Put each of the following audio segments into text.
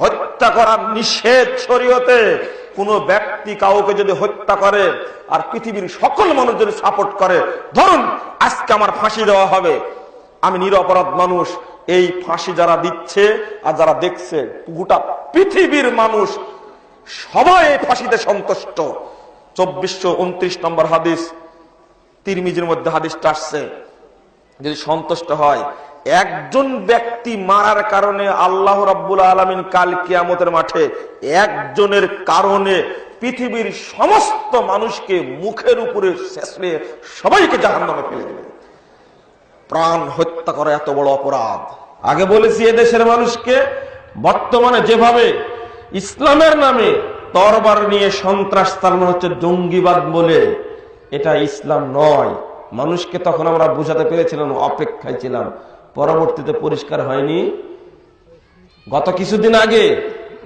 হত্যা করা নিষেধ শরীয়তে। কোন ব্যক্তি কাউকে যদি হত্যা করে আর পৃথিবীর সকল মানুষ যদি সাপোর্ট করে, ধরুন আজকে আমার ফাঁসি দেওয়া হবে, আমি নিরপরাধ মানুষ, এই ফাঁসি যারা দিচ্ছে আর যারা দেখছে গোটা পৃথিবীর মানুষ সবাই এই ফাঁসিতে সন্তুষ্ট। 2429 নম্বর হাদিস, তিরমিজির মধ্যে হাদিসটা আসছে, যদি সন্তুষ্ট হয় একজন ব্যক্তি মারার কারণে আল্লাহ রাব্বুল আলামিন কাল কিয়ামতের মাঠে একজনের কারণে পৃথিবীর সমস্ত মানুষকে মুখের উপরে ছেঁচড়ে সবাইকে জাহান্নামে ফেলে দেবে। প্রাণ হত্যা করা এত বড় অপরাধ। আগে বলেছি এদেশের মানুষকে বর্তমানে যেভাবে ইসলামের নামে তরবার নিয়ে সন্ত্রাস চালানো হচ্ছে জঙ্গিবাদ বলে, এটা ইসলাম নয়। মানুষকে তখন আমরা বুঝাতে পেরেছিলাম, অপেক্ষায় ছিলাম, পরবর্তীতে পরিষ্কার হয়নি। গত কিছুদিন আগে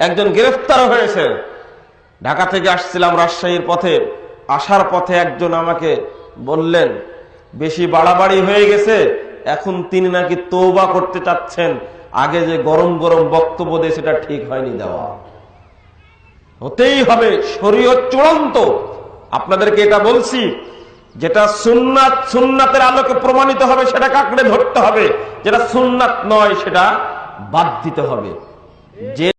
একজন গ্রেফতার হয়েছে। ঢাকা থেকে আসছিলাম রাজশাহীর পথে, আসার পথে একজন আমাকে বললেন বেশি বাড়াবাড়ি হয়ে গেছে, এখন তিনি নাকি তওবা করতে চাচ্ছেন, আগে যে গরম গরম বক্তব্য দিয়ে সেটা ঠিক হয়নি দেওয়া। হতেই হবে, শরীয়ত চূড়ান্ত। আপনাদেরকে এটা বলছি, যেটা সুন্নাত, সুন্নাতের আলোকে প্রমাণিত হবে সেটা কাকড়ে ধরতে হবে, যেটা সুন্নাত নয় সেটা বাদ দিতে হবে। যে